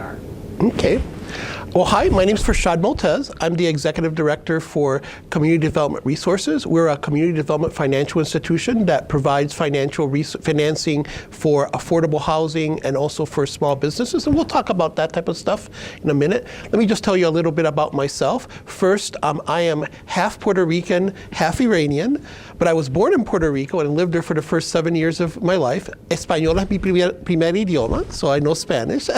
are. Okay. Well, hi, my name is Farshad Maltes. I'm the Executive Director for Community Development Resources. We're a community development financial institution that provides financing for affordable housing and also for small businesses. And we'll talk about that type of stuff in a minute. Let me just tell you a little bit about myself. First, I am half Puerto Rican, half Iranian, but I was born in Puerto Rico and lived there for the first 7 years of my life. Español es mi primer idioma, so I know Spanish.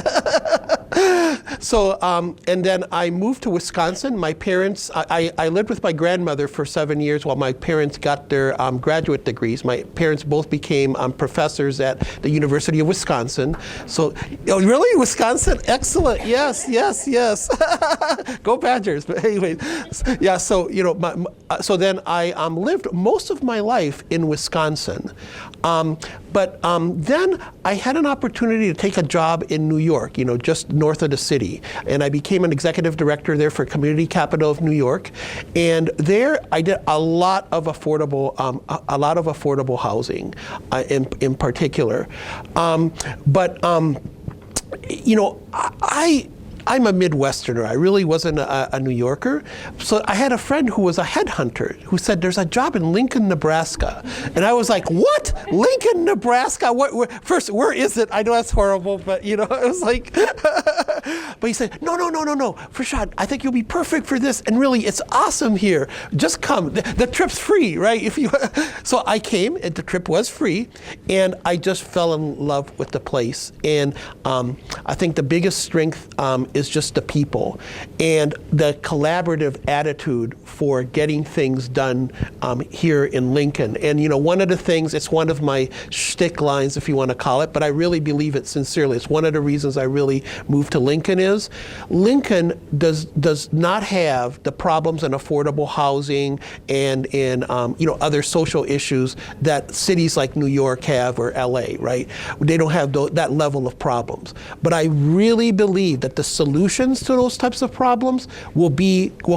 So, and then I moved to Wisconsin. My parents, I lived with my grandmother for 7 years while my parents got their graduate degrees. My parents both became professors at the University of Wisconsin. So, oh, really, Wisconsin? Excellent. Yes, yes, yes. Go Badgers. But anyway, yeah. So so then I lived most of my life in Wisconsin, but then I had an opportunity to take a job in New York. Just north of the city, and I became an executive director there for Community Capital of New York, and there I did a lot of affordable housing, in particular, I'm a Midwesterner. I really wasn't a New Yorker. So I had a friend who was a headhunter who said, there's a job in Lincoln, Nebraska. And I was like, what? Lincoln, Nebraska? First, where is it? I know that's horrible, but it was like, but he said, no. Farshad, I think you'll be perfect for this. And really, it's awesome here. Just come. The trip's free, right? So I came, and the trip was free, and I just fell in love with the place. And I think the biggest strength is just the people and the collaborative attitude for getting things done here in Lincoln. And one of the things, it's one of my shtick lines, if you want to call it, but I really believe it sincerely. It's one of the reasons I really moved to Lincoln is Lincoln does not have the problems in affordable housing and in other social issues that cities like New York have or LA, right? They don't have that level of problems. But I really believe that the solutions to those types of problems will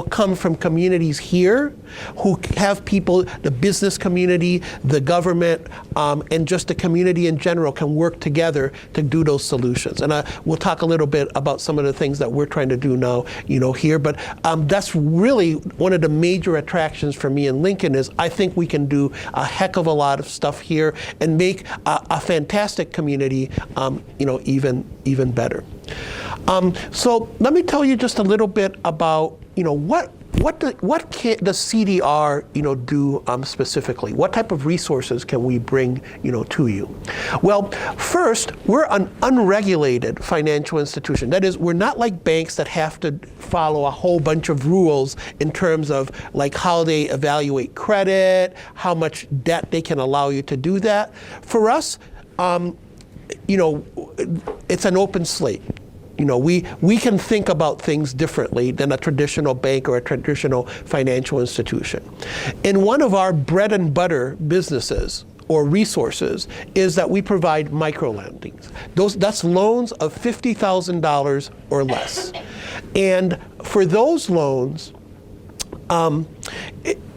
come from communities here who have people, the business community, the government, and just the community in general can work together to do those solutions. And we'll talk a little bit about some of the things that we're trying to do now, here. But that's really one of the major attractions for me in Lincoln is I think we can do a heck of a lot of stuff here and make a fantastic community, even better. So let me tell you just a little bit about, what can the CDR, do specifically? What type of resources can we bring, to you? Well, first, we're an unregulated financial institution. That is, we're not like banks that have to follow a whole bunch of rules in terms of like how they evaluate credit, how much debt they can allow you to do that. For us, it's an open slate. We can think about things differently than a traditional bank or a traditional financial institution. And one of our bread and butter businesses or resources is that we provide micro-lendings. That's loans of $50,000 or less. And for those loans,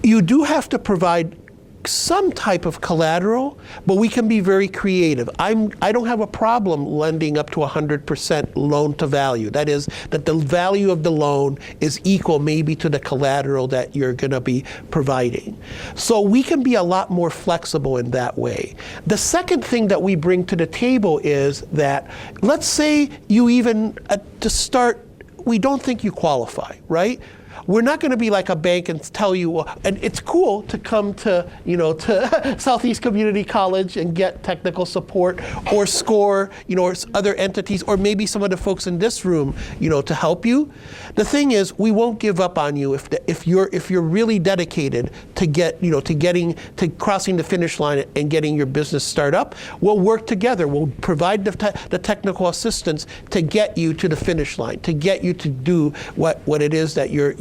you do have to provide some type of collateral, but we can be very creative. I don't have a problem lending up to 100% loan to value. That is, that the value of the loan is equal maybe to the collateral that you're going to be providing. So we can be a lot more flexible in that way. The second thing that we bring to the table is that, let's say you even, to start, we don't think you qualify, right? We're not going to be like a bank and tell you, and it's cool to come to, to Southeast Community College and get technical support or SCORE, or other entities, or maybe some of the folks in this room, to help you. The thing is, we won't give up on you if you're really dedicated to crossing the finish line and getting your business started up. We'll work together. We'll provide the technical assistance to get you to the finish line, to get you to do what it is that you're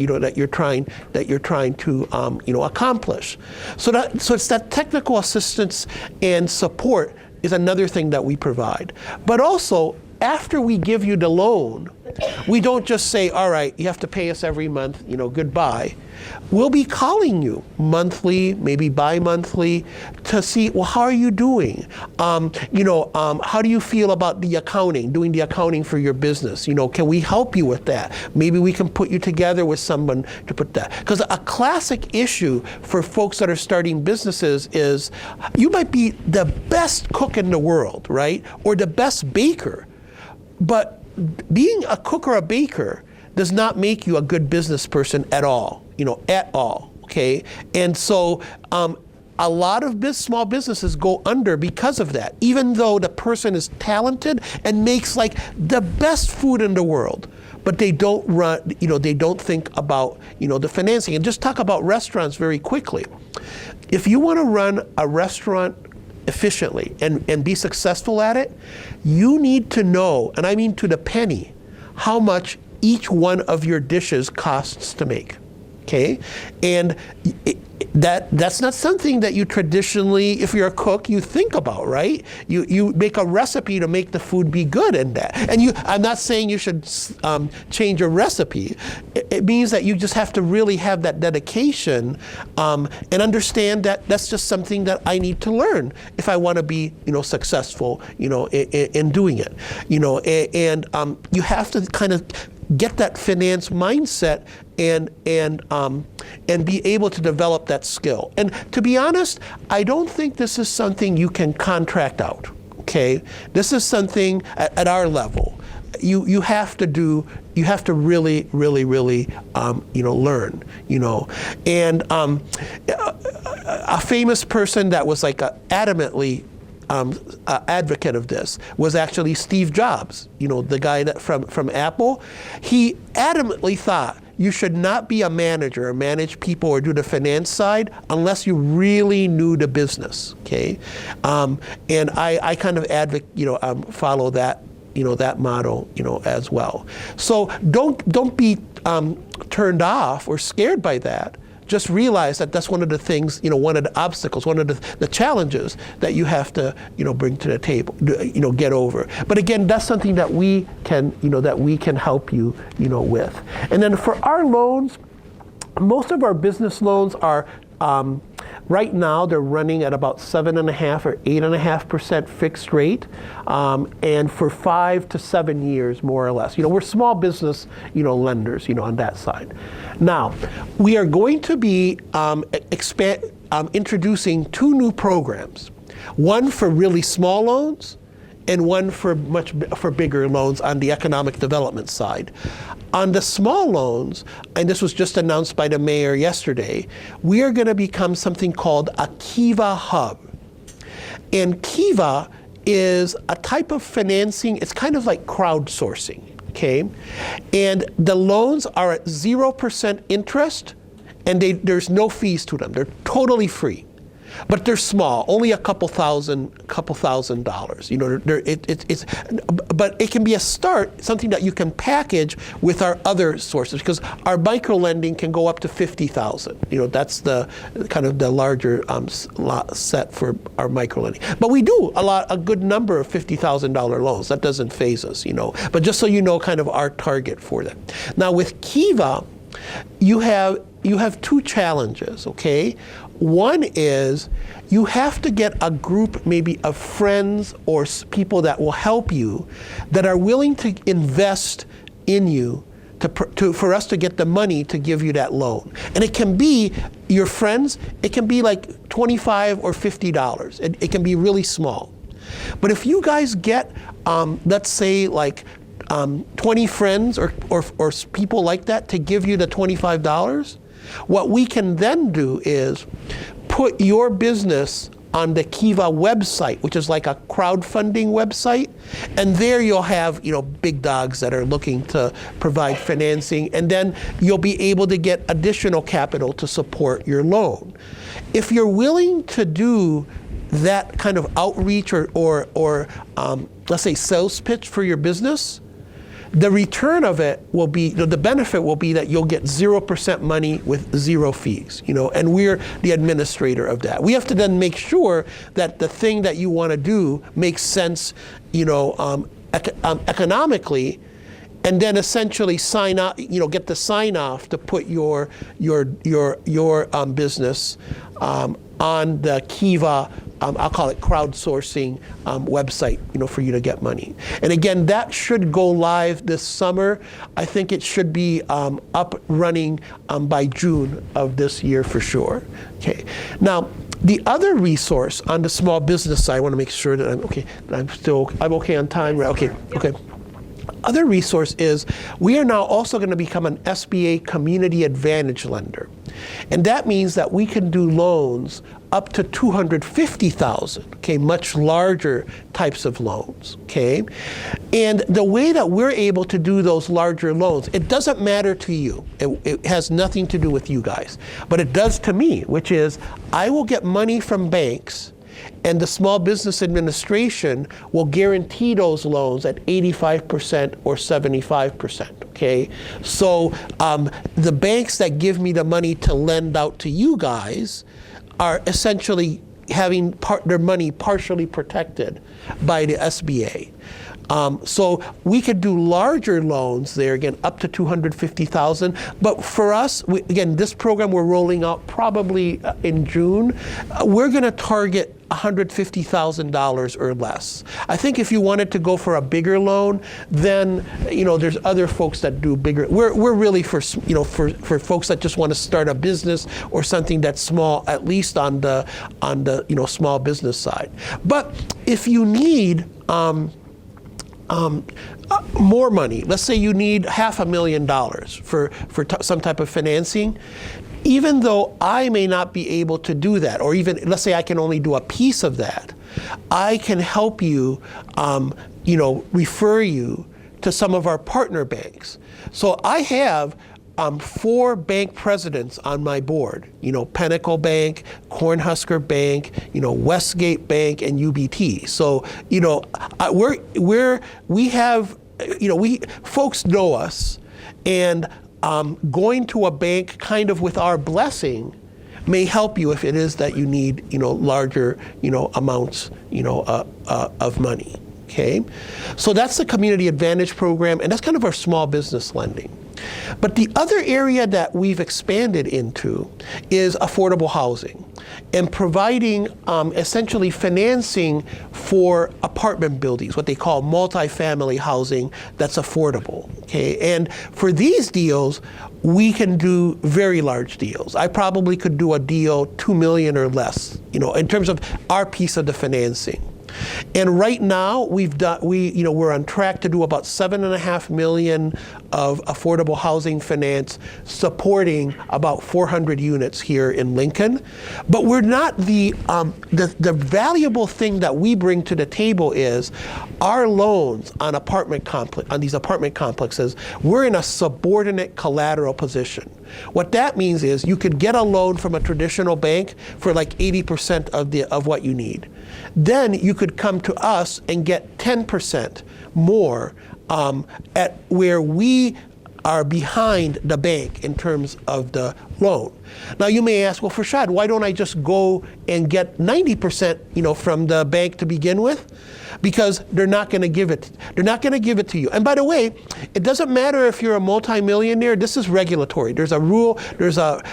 trying to accomplish. So it's that technical assistance and support is another thing that we provide. But also, after we give you the loan, we don't just say, all right, you have to pay us every month, goodbye. We'll be calling you monthly, maybe bi-monthly, to see, well, how are you doing? How do you feel about the accounting, doing the accounting for your business? Can we help you with that? Maybe we can put you together with someone to put that. Because a classic issue for folks that are starting businesses is, you might be the best cook in the world, right? Or the best baker. But being a cook or a baker does not make you a good business person at all, at all, okay? And so a lot of small businesses go under because of that, even though the person is talented and makes like the best food in the world. But they don't they don't think about, the financing. And just talk about restaurants very quickly. If you want to run a restaurant efficiently and be successful at it, you need to know, and I mean to the penny, how much each one of your dishes costs to make, okay? And that's not something that you traditionally, if you're a cook, you think about, right? You make a recipe to make the food be good in that. And I'm not saying you should change your recipe. It means that you just have to really have that dedication and understand that that's just something that I need to learn if I want to be, successful, in doing it. And you have to kind of get that finance mindset and be able to develop that skill. And to be honest, I don't think this is something you can contract out, okay? This is something at our level. You have to really, really, really, learn, And a famous person that was like adamantly advocate of this was actually Steve Jobs, the guy from Apple. He adamantly thought you should not be a manager or manage people or do the finance side unless you really knew the business, okay? And I kind of follow that, that model, as well. So don't be turned off or scared by that. Just realize that that's one of the things, one of the obstacles, one of the challenges that you have to, bring to the table, get over. But again, that's something that we can, help you, with. And then for our loans, most of our business loans are, right now they're running at about 7.5 or 8.5% fixed rate, and for 5 to 7 years, more or less. We're small business, lenders, on that side. Now, we are going to be introducing 2 new programs. One for really small loans, and one for bigger loans on the economic development side. On the small loans, and this was just announced by the mayor yesterday, we are going to become something called a Kiva Hub. And Kiva is a type of financing, it's kind of like crowdsourcing, okay? And the loans are at 0% interest, and there's no fees to them. They're totally free. But they're small, only a couple thousand dollars. But it can be a start, something that you can package with our other sources, because our micro lending can go up to $50,000. That's the kind of the larger set for our micro lending. But we do a good number of $50,000 loans. That doesn't faze us, But just so you know, kind of our target for that. Now with Kiva, you have 2 challenges, okay? One is you have to get a group maybe of friends or people that will help you that are willing to invest in you for us to get the money to give you that loan. And it can be your friends, it can be like $25 or $50. It can be really small. But if you guys get, let's say like 20 friends or people like that to give you the $25, what we can then do is put your business on the Kiva website, which is like a crowdfunding website, and there you'll have big dogs that are looking to provide financing, and then you'll be able to get additional capital to support your loan. If you're willing to do that kind of outreach or let's say sales pitch for your business, the return of it will be, the benefit will be that you'll get 0% money with 0 fees, and we're the administrator of that. We have to then make sure that the thing that you want to do makes sense, economically, and then essentially sign up, get the sign off to put your business on the Kiva, I'll call it crowdsourcing website, for you to get money. And again, that should go live this summer. I think it should be up running by June of this year for sure. Okay. Now, the other resource on the small business side, I want to make sure that I'm okay. I'm okay on time, right? Okay. Okay. Other resource is we are now also going to become an SBA Community Advantage lender. And that means that we can do loans up to $250,000, okay, much larger types of loans, okay? And the way that we're able to do those larger loans, it doesn't matter to you. It has nothing to do with you guys. But it does to me, which is I will get money from banks, and the Small Business Administration will guarantee those loans at 85% or 75%, okay? So the banks that give me the money to lend out to you guys are essentially having their money partially protected by the SBA. So we could do larger loans there, again, up to $250,000. But for us, again, this program we're rolling out probably in June. We're going to target $150,000 or less. I think if you wanted to go for a bigger loan, then there's other folks that do bigger. We're really for folks that just want to start a business or something that's small, at least on the small business side. But if you need more money, let's say you need $500,000 for some type of financing, even though I may not be able to do that, or even let's say I can only do a piece of that, I can help you, refer you to some of our partner banks. So I have 4 bank presidents on my board, Pinnacle Bank, Cornhusker Bank, Westgate Bank, and UBT. So, we have, folks know us, and going to a bank kind of with our blessing may help you if it is that you need, larger, amounts, of money. Okay, so that's the Community Advantage Program, and that's kind of our small business lending. But the other area that we've expanded into is affordable housing and providing essentially financing for apartment buildings, what they call multifamily housing that's affordable. Okay, and for these deals, we can do very large deals. I probably could do a deal $2 million or less, in terms of our piece of the financing. And right now, we're on track to do about $7.5 million of affordable housing finance, supporting about 400 units here in Lincoln. But we're not the valuable thing that we bring to the table is our loans on these apartment complexes. We're in a subordinate collateral position. What that means is you could get a loan from a traditional bank for like 80% of what you need. Then you could come to us and get 10% more at where we are behind the bank in terms of the loan. Now you may ask, well, Farshad, why don't I just go and get 90%, from the bank to begin with? Because they're not going to give it. They're not going to give it to you. And by the way, it doesn't matter if you're a multimillionaire. This is regulatory. There's a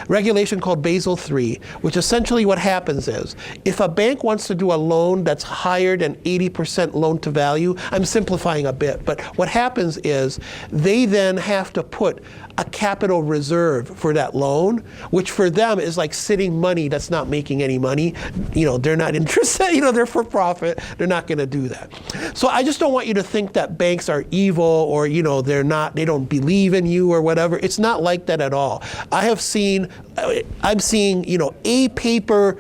regulation called Basel III, which essentially what happens is, if a bank wants to do a loan that's higher than 80% loan to value, I'm simplifying a bit, but what happens is they then have to put a capital reserve for that loan, which for them is like sitting money that's not making any money. They're not interested, they're for profit. They're not going to do that. So I just don't want you to think that banks are evil or, they don't believe in you or whatever. It's not like that at all. I'm seeing, A-paper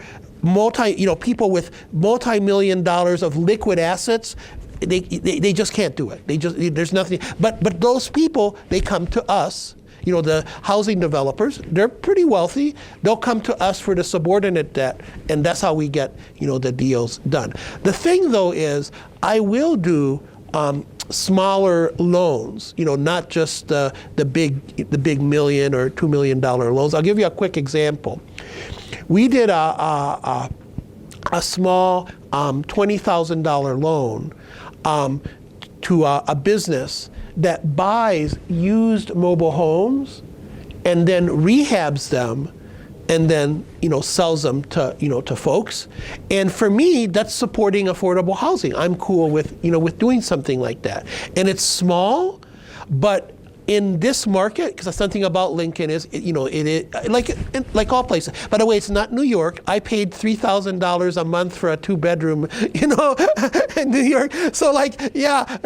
people with multi-million dollars of liquid assets. They just can't do it. There's nothing. But those people, they come to us. The housing developers, they're pretty wealthy. They'll come to us for the subordinate debt, and that's how we get, the deals done. The thing, though, is I will do smaller loans, not just the big million or $2 million loans. I'll give you a quick example. We did a small $20,000 loan to a business that buys used mobile homes and then rehabs them and then sells them to to folks. And for me, that's supporting affordable housing. I'm cool with with doing something like that. And it's small, but in this market, because something about Lincoln is, like all places. By the way, it's not New York. I paid $3,000 a month for a 2-bedroom, in New York. So yeah,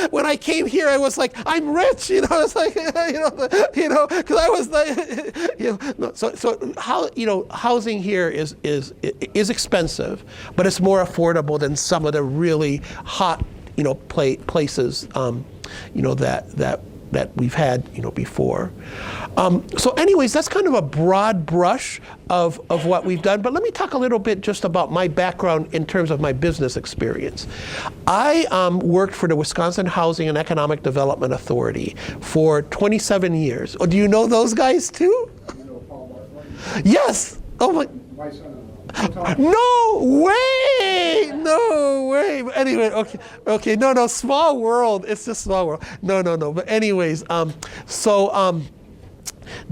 when I came here, I was like, I'm rich, It's like, because I was like, so how, housing here is expensive, but it's more affordable than some of the really hot, places. That we've had, before. So anyways, that's kind of a broad brush of what we've done. But let me talk a little bit just about my background in terms of my business experience. I worked for the Wisconsin Housing and Economic Development Authority for 27 years. Oh, do you know those guys too? You know Paul Mark? Yes. Oh my. My son. No way! No way! But anyway, okay. No, small world. It's just small world. No. But anyways, the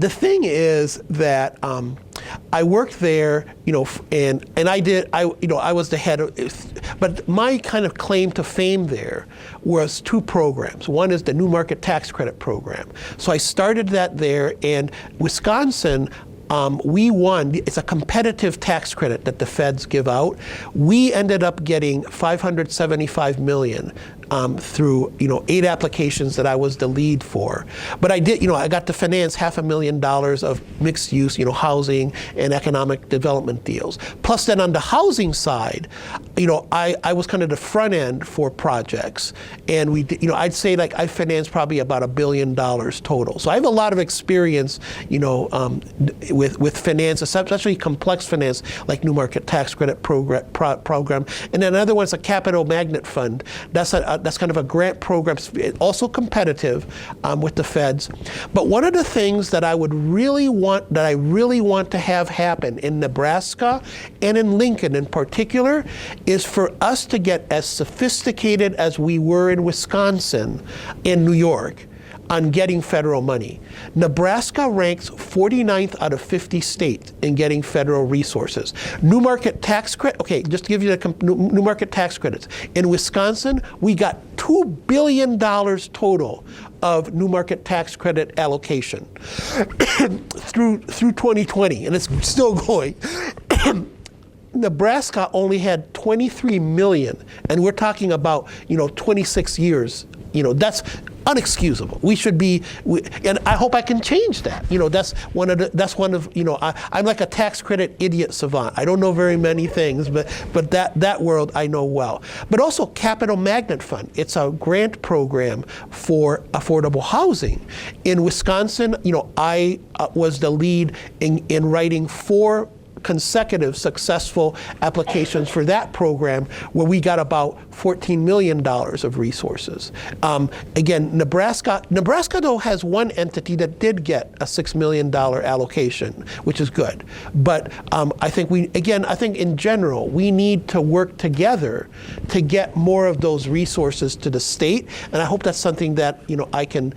thing is that I worked there, and I was the head of, but my kind of claim to fame there was 2 programs. One is the New Market Tax Credit Program. So I started that there, and Wisconsin, we won. It's a competitive tax credit that the feds give out. We ended up getting $575 million through 8 applications that I was the lead for. But I did, I got to finance $500,000 of mixed use, housing and economic development deals. Plus, then on the housing side, I was kind of the front end for projects, and we did, I'd say I financed probably about $1 billion total. So I have a lot of experience, with finance, especially complex finance like New Market Tax Credit program. And then another one's a capital magnet fund. That's kind of a grant program, also competitive with the feds. But one of the things that I really want to have happen in Nebraska and in Lincoln in particular is for us to get as sophisticated as we were in Wisconsin, in New York, on getting federal money. Nebraska ranks 49th out of 50 states in getting federal resources. New market tax credit, okay, just to give you the new market tax credits. In Wisconsin, we got $2 billion total of new market tax credit allocation through 2020, and it's still going. Nebraska only had 23 million, and we're talking about 26 years. That's unexcusable. We should be, and I hope I can change that. That's one of I'm like a tax credit idiot savant. I don't know very many things, but that world I know well. But also Capital Magnet Fund. It's a grant program for affordable housing. In Wisconsin, I was the lead in writing 4 consecutive successful applications for that program, where we got about $14 million of resources. Again, Nebraska though has one entity that did get a $6 million allocation, which is good. But I think in general, we need to work together to get more of those resources to the state. And I hope that's something that I can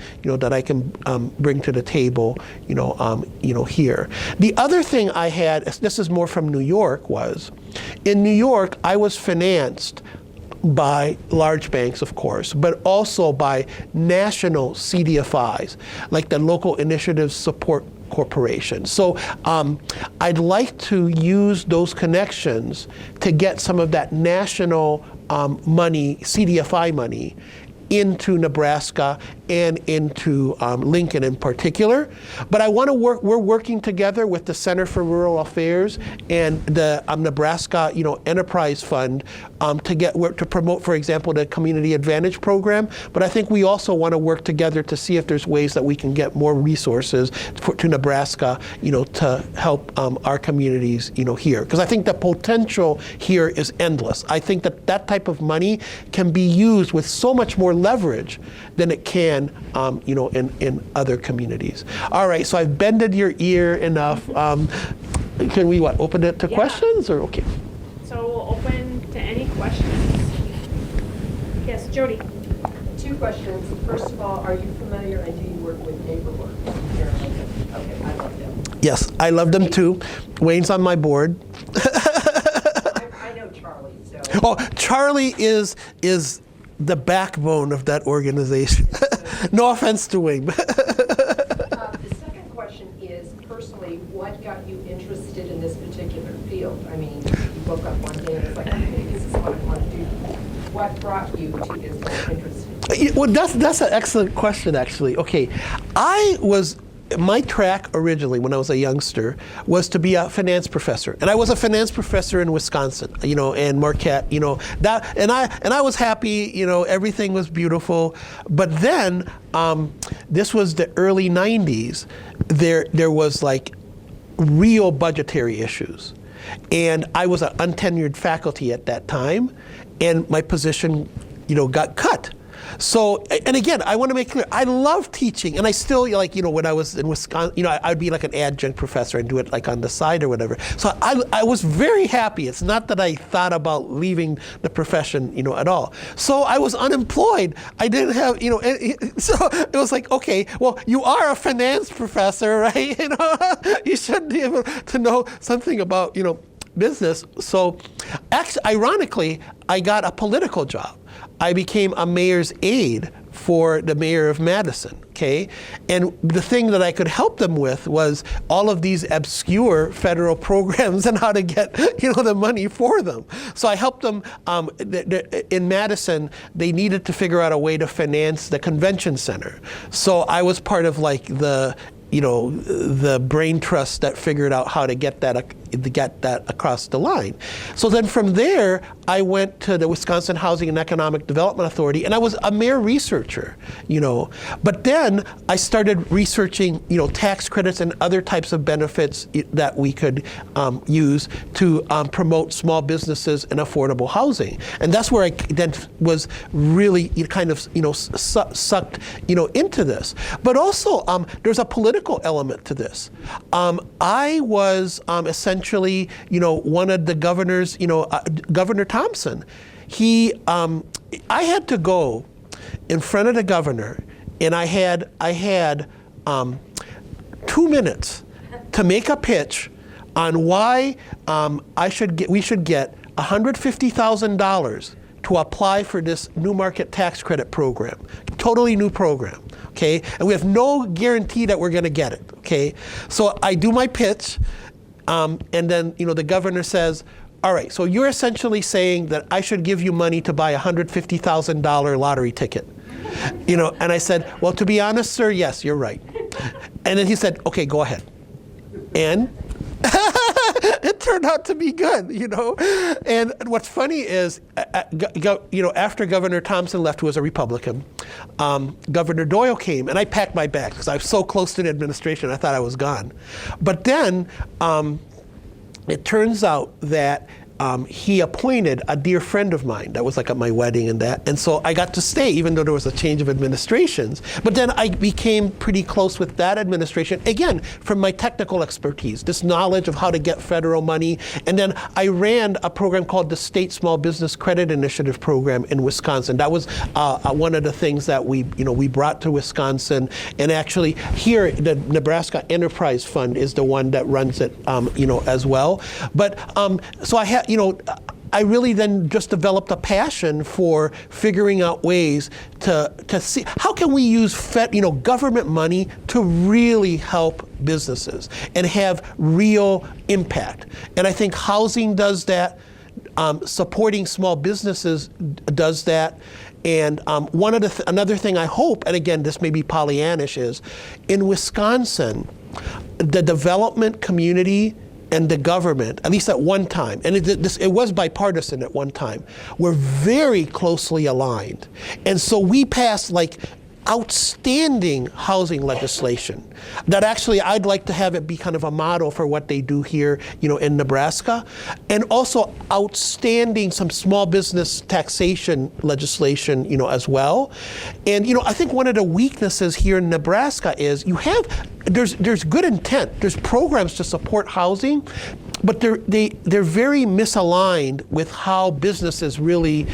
bring to the table here. The other thing I had, this is more from New York, was in New York I was financed by large banks, of course, but also by national CDFIs, like the Local Initiative Support Corporation. So I'd like to use those connections to get some of that national money, CDFI money, into Nebraska and into Lincoln in particular. But I want to we're working together with the Center for Rural Affairs and the Nebraska Enterprise Fund to promote, for example, the Community Advantage Program. But I think we also want to work together to see if there's ways that we can get more resources to Nebraska, to help our communities, here. Because I think the potential here is endless. I think that type of money can be used with so much more leverage than it can, in other communities. All right, so I've bended your ear enough. Can we open it to questions, or okay? So we'll open to any questions. Yes, Jody. Two questions. First of all, are you familiar and do you work with neighborhood? Okay, I love them. Yes, I love them too. Wayne's on my board. I know Charlie, so. Oh, Charlie is the backbone of that organization. No offense to Wayne. The second question is, personally, what got you interested in this particular field? I mean, you woke up one day and it's like, okay, this is what I want to do. What brought you to this interest? Well, that's an excellent question, actually. Okay, my track originally, when I was a youngster, was to be a finance professor, and I was a finance professor in Wisconsin, and Marquette, that, and I was happy, everything was beautiful, but then this was the early '90s. There was like real budgetary issues, and I was an untenured faculty at that time, and my position, got cut. So, and again, I want to make clear, I love teaching, and I still, when I was in Wisconsin, I'd be like an adjunct professor and do it like on the side or whatever. So I was very happy. It's not that I thought about leaving the profession, at all. So I was unemployed. I didn't have, so it was like, okay, well, you are a finance professor, right? You should be able to know something about, business. So actually, ironically, I got a political job. I became a mayor's aide for the mayor of Madison, okay? And the thing that I could help them with was all of these obscure federal programs and how to get, the money for them. So I helped them, in Madison, they needed to figure out a way to finance the convention center. So I was part of like the brain trust that figured out how to get that across the line. So then from there, I went to the Wisconsin Housing and Economic Development Authority, and I was a mayor researcher, But then I started researching, tax credits and other types of benefits that we could use to promote small businesses and affordable housing. And that's where I then was really kind of, sucked, into this. But also, there's a political element to this. I was essentially, one of the governors, Governor Thompson. I had to go in front of the governor, and I had 2 minutes to make a pitch on why we should get $150,000 to apply for this new market tax credit program, totally new program, okay? And we have no guarantee that we're gonna get it, okay? So I do my pitch, and then the governor says, all right, so you're essentially saying that I should give you money to buy a $150,000 lottery ticket. And I said, well, to be honest, sir, yes, you're right. And then he said, okay, go ahead. And it turned out to be good, And what's funny is, after Governor Thompson left, who was a Republican, Governor Doyle came, and I packed my bags because I was so close to the administration, I thought I was gone. But then it turns out that he appointed a dear friend of mine that was like at my wedding and so I got to stay even though there was a change of administrations. But then I became pretty close with that administration, again, from my technical expertise, this knowledge of how to get federal money. And then I ran a program called the State Small Business Credit Initiative Program in Wisconsin. That was one of the things that we brought to Wisconsin. And actually here, the Nebraska Enterprise Fund is the one that runs it, as well. But so I had, I really then just developed a passion for figuring out ways to see how can we use government money to really help businesses and have real impact. And I think housing does that. Supporting small businesses does that. And another thing I hope, and again, this may be Pollyannish, is in Wisconsin, the development community and the government, at least at one time, and it was bipartisan at one time, were very closely aligned. And so we passed like outstanding housing legislation that actually I'd like to have it be kind of a model for what they do here, in Nebraska, and also outstanding some small business taxation legislation, as well. And I think one of the weaknesses here in Nebraska is there's good intent, there's programs to support housing, but they're very misaligned with how businesses really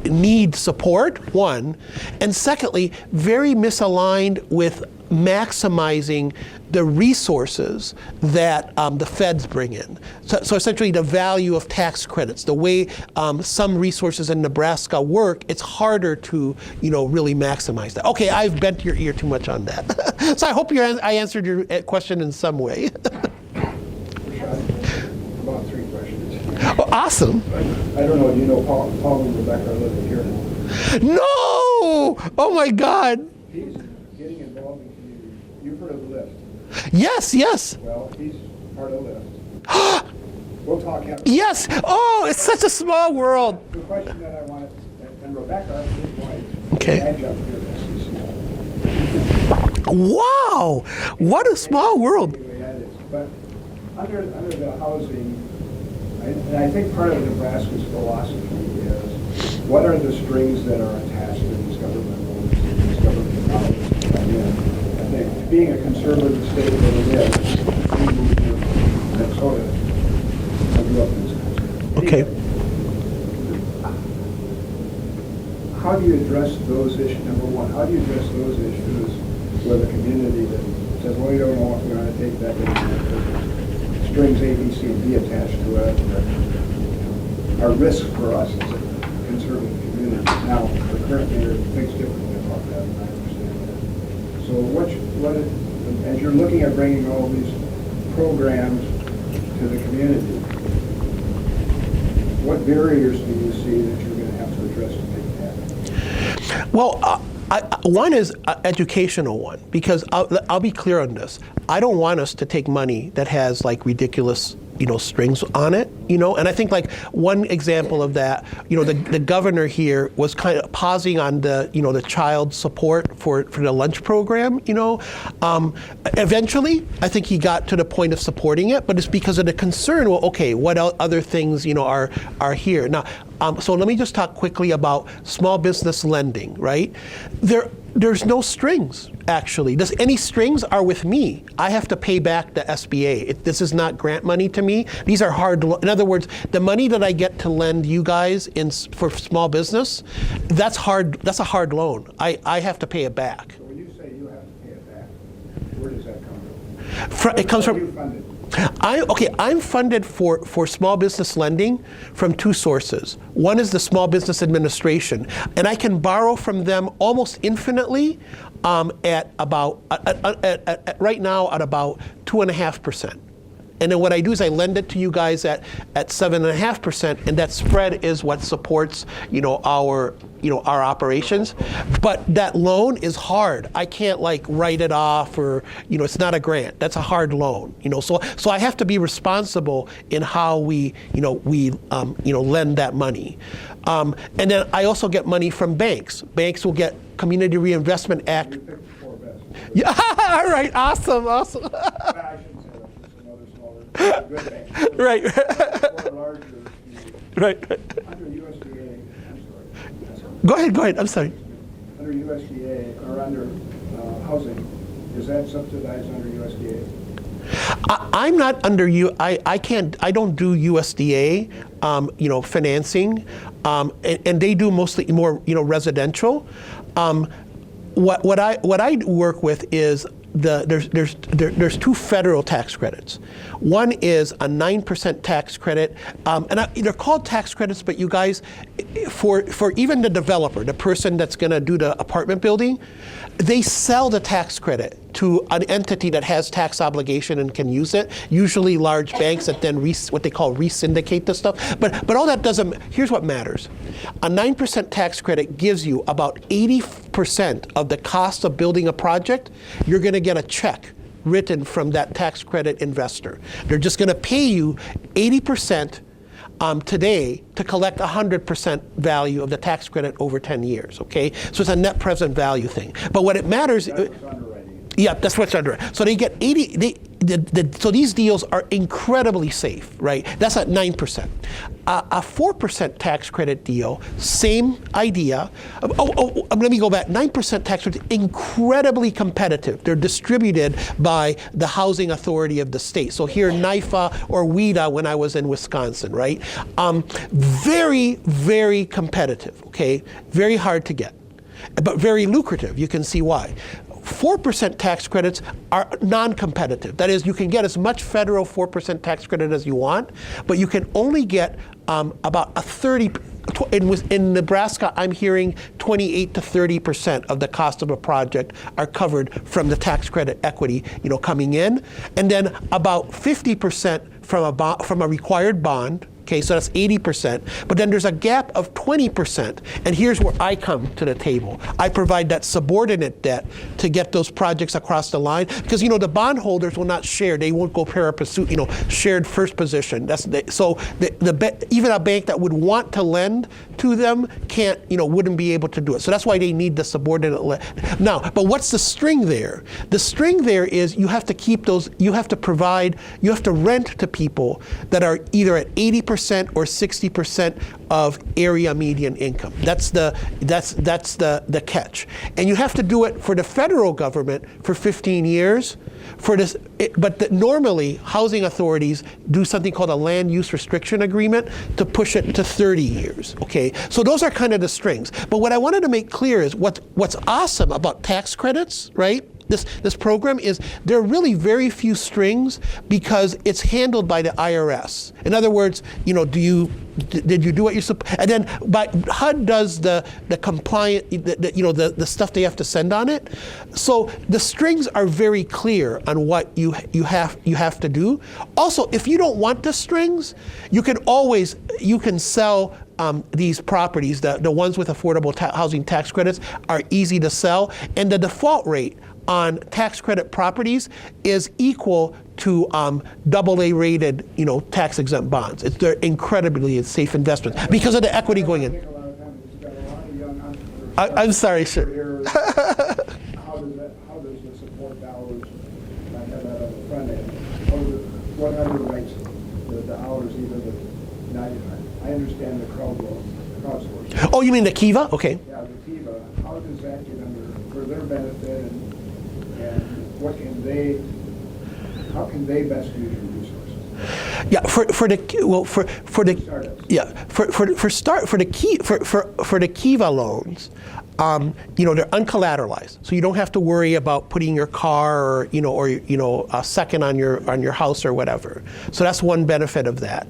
need support, one, and secondly, very misaligned with maximizing the resources that the feds bring in. So essentially the value of tax credits, the way some resources in Nebraska work, it's harder to really maximize that. Okay, I've bent your ear too much on that. So I hope I answered your question in some way. About 3 questions. Oh, awesome. I don't know, do you know Paul and Rebecca living here? No! Oh my God. He's getting involved in community. You've heard of the Lift. Yes. Well, he's part of Lift. We'll talk after. Yes. Oh, it's such a small world. The question that I wanted, and Rebecca, his wife, Okay. adjunct here at SCC. Wow. What a small world. Anyway, that is. But under the housing, and I think part of Nebraska's philosophy is what are the strings that are attached to these government loans, these government dollars? I think being a conservative state that it is, we moved here from Minnesota. I grew up in Wisconsin. Okay. How do you address those issues? Number one, how do you address those issues with a community that says, well, we don't know if we're going to take that because strings A, B, C, and D attached to it that are risk for us as a conservative community. Now, the current mayor thinks differently about that, and I understand that. So as you're looking at bringing all these programs to the community, what barriers do you see that you're going to have to address to make it happen? Well, one is educational one, because I'll be clear on this. I don't want us to take money that has like ridiculous strings on it, and I think like one example of that, the governor here was kind of pausing on the child support for the lunch program, eventually I think he got to the point of supporting it, but it's because of the concern, well, okay, what other things, are here. Now, so let me just talk quickly about small business lending, right? There's no strings, actually. Any strings are with me. I have to pay back the SBA. This is not grant money to me. These are hard. In other words, the money that I get to lend you guys for small business, that's hard. That's a hard loan. I have to pay it back. So when you say you have to pay it back, where does that come from? It comes How are from. you funded? I'm funded for small business lending from 2 sources. One is the Small Business Administration, and I can borrow from them almost infinitely at about, right now at about 2.5%. And then what I do is I lend it to you guys at 7.5%, and that spread is what supports, our operations. But that loan is hard. I can't like write it off, or it's not a grant. That's a hard loan. So I have to be responsible in how we lend that money. And then I also get money from banks. Banks will get Community Reinvestment Act. You picked the 4 best. Yeah. All right. Awesome. I shouldn't say that. Just another smaller, good bank. Right. 4 larger. Right. Under USDA, I'm sorry. Go ahead. I'm sorry. Under USDA or under housing, is that subsidized under USDA? I'm not under I don't do USDA, financing, and they do mostly more, residential. What I work with is there's 2 federal tax credits. One is a 9% tax credit, and they're called tax credits, but you guys, for even the developer, the person that's going to do the apartment building, they sell the tax credit to an entity that has tax obligation and can use it, usually large banks that then what they call re-syndicate this stuff. But all that doesn't, here's what matters. A 9% tax credit gives you about 80% of the cost of building a project. You're going to get a check written from that tax credit investor. They're just going to pay you 80% today to collect 100% value of the tax credit over 10 years, okay? So it's a net present value thing. But what it matters... That's underwriting. Yeah, that's what's under it. So they get so these deals are incredibly safe, right? That's at 9%. A 4% tax credit deal, same idea. Let me go back. 9% tax credit, incredibly competitive. They're distributed by the housing authority of the state. So here, NIFA or WIDA when I was in Wisconsin, right? Very, very competitive, okay? Very hard to get, but very lucrative. You can see why. 4% tax credits are non-competitive. That is, you can get as much federal 4% tax credit as you want, but you can only get about a 30, in Nebraska, I'm hearing 28 to 30% of the cost of a project are covered from the tax credit equity, coming in, and then about 50% from a required bond. Okay, so that's 80%, but then there's a gap of 20%, and here's where I come to the table. I provide that subordinate debt to get those projects across the line, because the bondholders will not share. They won't go pari passu, shared first position. So even a bank that would want to lend to them can't, wouldn't be able to do it. So that's why they need the subordinate. Now, but what's the string there? The string there is you have to keep those. You have to provide. You have to rent to people that are either at 80% or 60% of area median income. That's the catch. And you have to do it for the federal government for 15 years. Normally, housing authorities do something called a land use restriction agreement to push it to 30 years. Okay, so those are kind of the strings. But what I wanted to make clear is what's awesome about tax credits, right? This program is there are really very few strings because it's handled by the IRS. In other words, did you do what you're supposed? And then, but HUD does the compliant, the stuff they have to send on it. So the strings are very clear on what you have to do. Also, if you don't want the strings, you can sell. These properties, the ones with affordable housing tax credits, are easy to sell, and the default rate on tax credit properties is equal to AA rated, tax exempt bonds. They're incredibly safe investments because of the equity going in. I'm sorry, sir. How does the support dollars, I have that on the front end, what underwrites the dollars, I understand the crowdsourcing. Oh, you mean the Kiva? Okay. Yeah, the Kiva. How does that get under for their benefit, and what can they? How can they best use your resources? Yeah, for the Kiva loans, they're uncollateralized, so you don't have to worry about putting your car or a second on your house or whatever. So that's one benefit of that,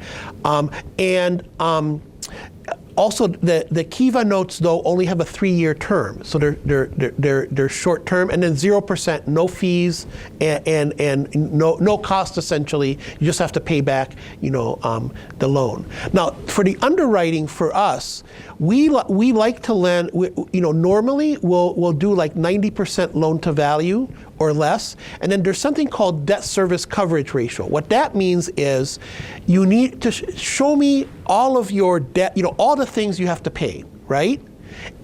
also, the Kiva notes though only have a 3-year term, so they're short term, and then 0%, no fees, and no cost essentially. You just have to pay back, the loan. Now, for the underwriting for us, we like to lend. Normally we'll do like 90% loan to value or less, and then there's something called debt service coverage ratio. What that means is you need to show me all of your debt, all the things you have to pay, right?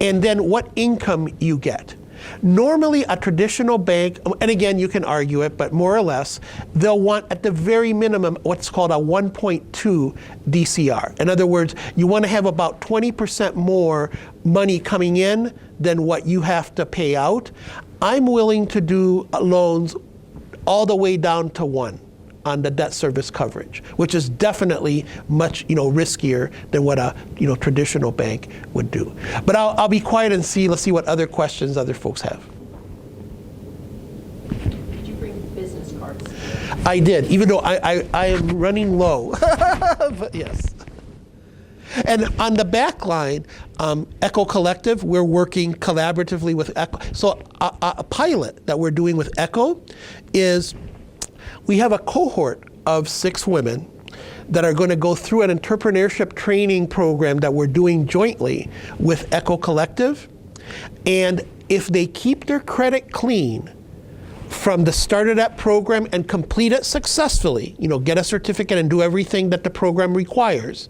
And then what income you get. Normally a traditional bank, and again you can argue it, but more or less, they'll want at the very minimum what's called a 1.2 DCR. In other words, you want to have about 20% more money coming in than what you have to pay out. I'm willing to do loans all the way down to 1 on the debt service coverage, which is definitely much riskier than what a traditional bank would do. But I'll be quiet and let's see what other questions other folks have. Did you bring business cards? I did, even though I am running low. But yes. And on the back line, Echo Collective, we're working collaboratively with Echo. So a pilot that we're doing with Echo is we have a cohort of 6 women that are going to go through an entrepreneurship training program that we're doing jointly with Echo Collective. And if they keep their credit clean from the start of that program and complete it successfully, get a certificate and do everything that the program requires,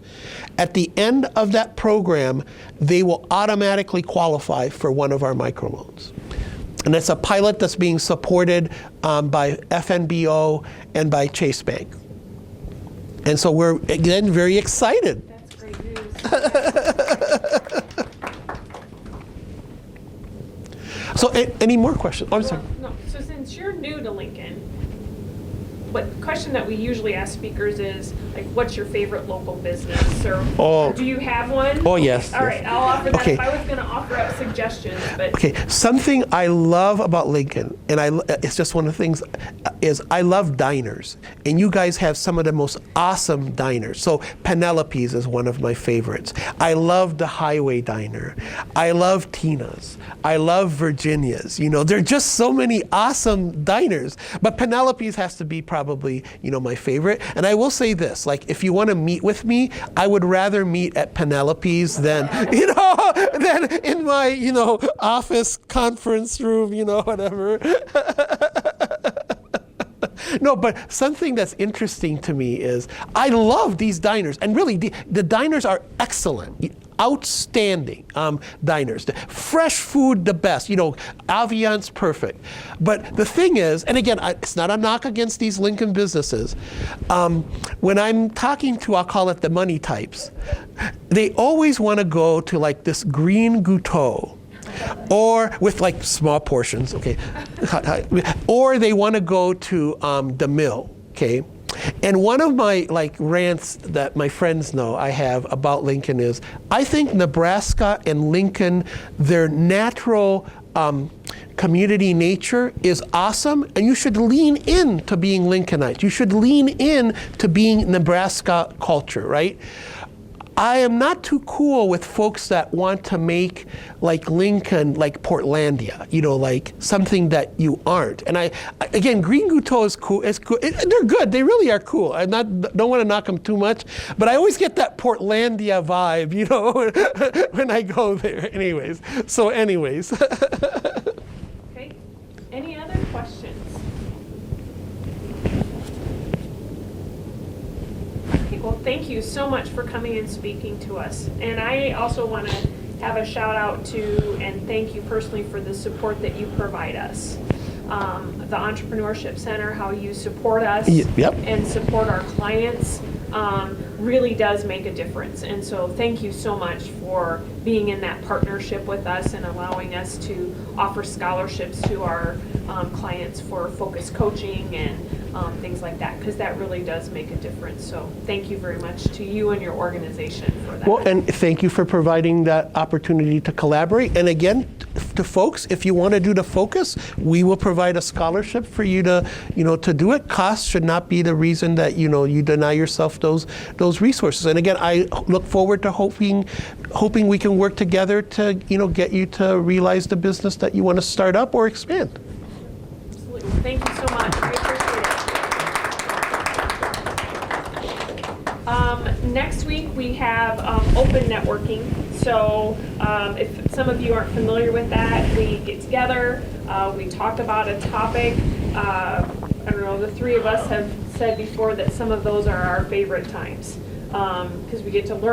at the end of that program, they will automatically qualify for one of our microloans. And it's a pilot that's being supported by FNBO and by Chase Bank. And so we're, again, very excited. That's great news. So any more questions? Oh, I'm sorry. No, so since you're new to Lincoln, what question that we usually ask speakers is, like, what's your favorite local business? Or do you have one? Oh, yes. All right, I'll offer that Okay. if I was going to offer up suggestions. But Okay, something I love about Lincoln, and it's just one of the things, is I love diners. And you guys have some of the most awesome diners. So Penelope's is one of my favorites. I love the Highway Diner. I love Tina's. I love Virginia's. You know, there are just so many awesome diners. But Penelope's has to be probably, you know, my favorite. And I will say this, like, if you want to meet with me, I would rather meet at Penelope's than, you know, than in my, you know, office conference room, you know, whatever. No, but something that's interesting to me is I love these diners, and really the diners are excellent, outstanding diners. The fresh food, the best, you know, Aviant's perfect. But the thing is, and again, it's not a knock against these Lincoln businesses. When I'm talking to, I'll call it the money types, they always want to go to like this green gouteau, or with like small portions, okay, or they want to go to the mill, okay. And one of my like rants that my friends know I have about Lincoln is, I think Nebraska and Lincoln, their natural community nature is awesome, and you should lean in to being Lincolnite. You should lean in to being Nebraska culture, right? I am not too cool with folks that want to make like Lincoln like Portlandia, you know, like something that you aren't. And again, Green Gouteau is cool. It's cool. They're good. They really are cool. I don't want to knock them too much, but I always get that Portlandia vibe, you know, when I go there. Anyways. okay, any other questions? Well, thank you so much for coming and speaking to us. And I also want to have a shout out to and thank you personally for the support that you provide us. The Entrepreneurship Center, how you support us Yep. and support our clients really does make a difference. And so thank you so much for being in that partnership with us and allowing us to offer scholarships to our clients for focused coaching and things like that, because that really does make a difference. So thank you very much to you and your organization for that. Well, and thank you for providing that opportunity to collaborate. And again, to folks, if you want to do the focus, we will provide a scholarship for you to, you know, to do it. Cost should not be the reason that, you know, you deny yourself those resources. And again, I look forward to hoping we can work together to, you know, get you to realize the business that you want to start up or expand. Absolutely. Thank you so much. We appreciate it. Next week we have open networking. So if some of you aren't familiar with that, we get together, we talk about a topic. I don't know, the three of us have said before that some of those are our favorite times because we get to learn